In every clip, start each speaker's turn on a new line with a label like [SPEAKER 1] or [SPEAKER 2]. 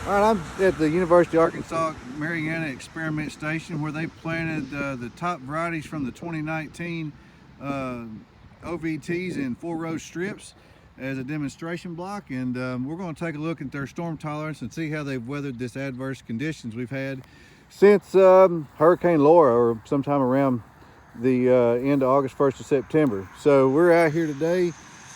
[SPEAKER 1] All right, I'm at the University of Arkansas Mariana Experiment Station where they planted the top varieties from the 2019 uh, OVTs in 4-row strips as a demonstration block, and we're going to take a look at their storm tolerance and see how they've weathered this adverse conditions we've had since Hurricane Laura, or sometime around the end of August, 1st of September. So we're out here today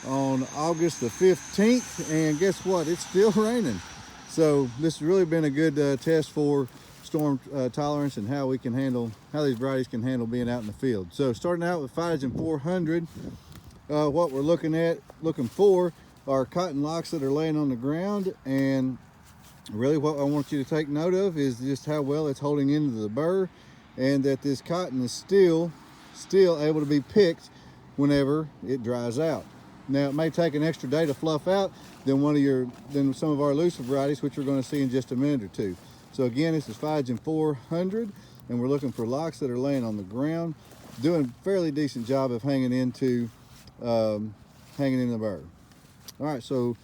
[SPEAKER 1] on August the 15th, and guess what? It's still raining. So this has really been a good test for storm tolerance and how we can handle, how these varieties can handle being out in the field. So starting out with Phytogen 400, what we're looking for are cotton locks that are laying on the ground, and really what I want you to take note of is just how well it's holding into the burr, and that this cotton is still able to be picked whenever it dries out. Now it may take an extra day to fluff out than some of our looser varieties, which we're going to see in just a minute or two. So again, this is Phytogen 400, and we're looking for locks that are laying on the ground, doing a fairly decent job of hanging in the burr. All right, so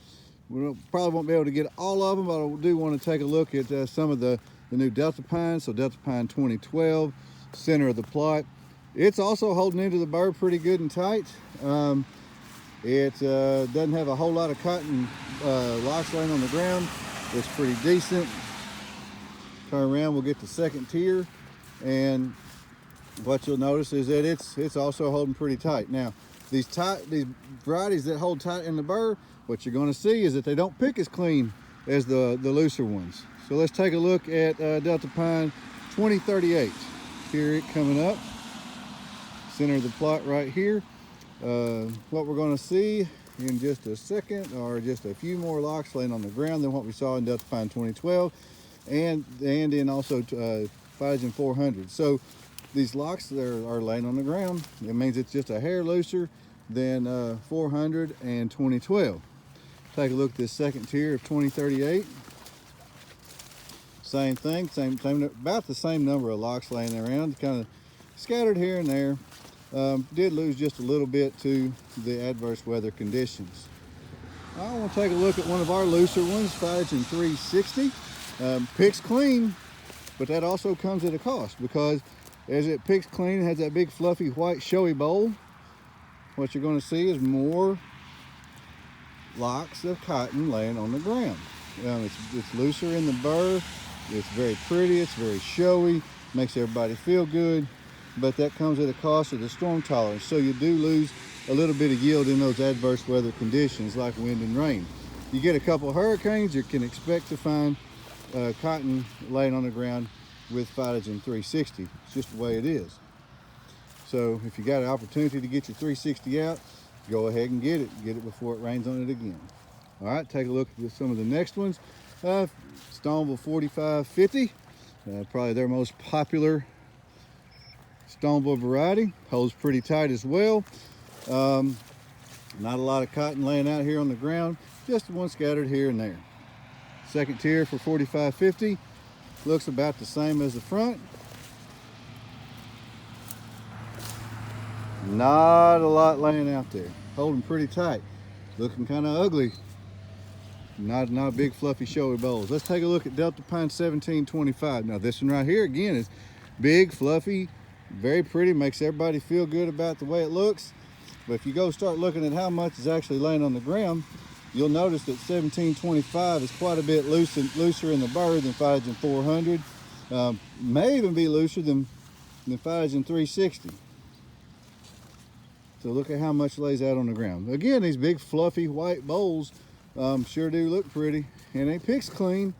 [SPEAKER 1] we probably won't be able to get all of them, but I do want to take a look at some of the new Delta Pine. So Delta Pine 2012, center of the plot. It's also holding into the burr pretty good and tight. It doesn't have a whole lot of cotton locks laying on the ground. It's pretty decent. Turn around, we'll get the second tier, and what you'll notice is that it's also holding pretty tight. Now, these varieties that hold tight in the burr, what you're going to see is that they don't pick as clean as the looser ones. So let's take a look at Delta Pine 2038. Here it coming up, center of the plot right here. What we're going to see in just a second are just a few more locks laying on the ground than what we saw in Delta Pine 2012 and in also Phytogen 400. So these locks that are laying on the ground, it means it's just a hair looser than 400 and 2012. Take a look at this second tier of 2038. Same thing, about the same number of locks laying around, kind of scattered here and there. Did lose just a little bit to the adverse weather conditions. I want to take a look at one of our looser ones, Phytogen 360. Picks clean, but that also comes at a cost, because as it picks clean, it has that big fluffy white showy bowl. What you're going to see is more locks of cotton laying on the ground. It's looser in the burr. It's very pretty. It's very showy. Makes everybody feel good. But that comes at a cost of the storm tolerance. So you do lose a little bit of yield in those adverse weather conditions like wind and rain. You get a couple of hurricanes, you can expect to find cotton laying on the ground with Phytogen 360. It's just the way it is. So if you got an opportunity to get your 360 out, go ahead and get it. Get it before it rains on it again. All right, take a look at some of the next ones. Stoneville 4550, probably their most popular Stoneville variety. Holds pretty tight as well. Not a lot of cotton laying out here on the ground, just one scattered here and there. Second tier for 4550 looks about the same as the front. Not a lot laying out there, holding pretty tight, looking kind of ugly. Not big fluffy showy bowls. Let's take a look at Delta Pine 1725. Now this one right here again is big, fluffy, very pretty, makes everybody feel good about the way it looks. But if you go start looking at how much is actually laying on the ground, you'll notice that 1725 is quite a bit looser in the burr than Phytogen 400. May even be looser than Phytogen 360. So look at how much lays out on the ground. Again, these big fluffy white bowls sure do look pretty, and it picks clean,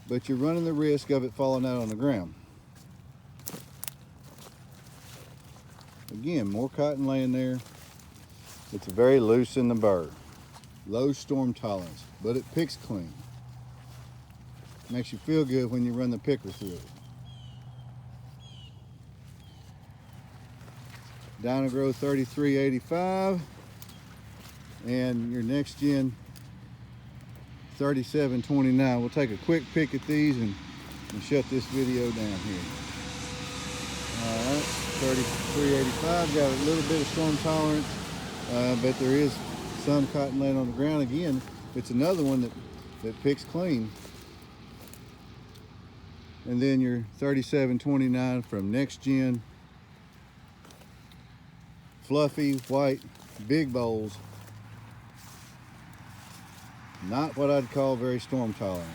[SPEAKER 1] but you're running the risk of it falling out on the ground. Again, more cotton laying there. It's very loose in the burr. Low storm tolerance, but it picks clean. Makes you feel good when you run the picker through it. Dynagrow 3385 and your next gen 3729. We'll take a quick pick at these and shut this video down here. All right, 3385 got a little bit of storm tolerance, but there is some cotton laying on the ground. Again, it's another one that picks clean. And then your 3729 from Next Gen. Fluffy, white, big bowls. Not what I'd call very storm tolerant.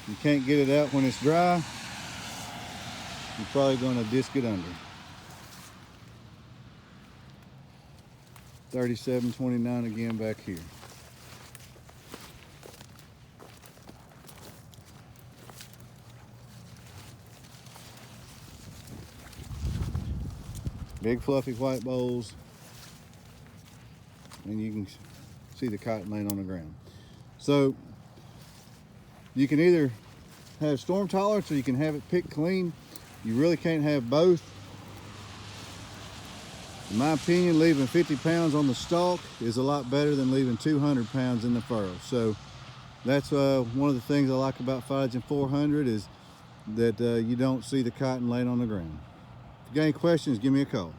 [SPEAKER 1] You can't get it out when it's dry, you're probably going to disc it under. 3729 again back here. Big fluffy white bowls, and you can see the cotton laying on the ground. So you can either have storm tolerance or you can have it picked clean. You really can't have both. In my opinion, leaving 50 pounds on the stalk is a lot better than leaving 200 pounds in the furrow. So that's one of the things I like about Phagen 400 is that you don't see the cotton laying on the ground. If you got any questions, give me a call.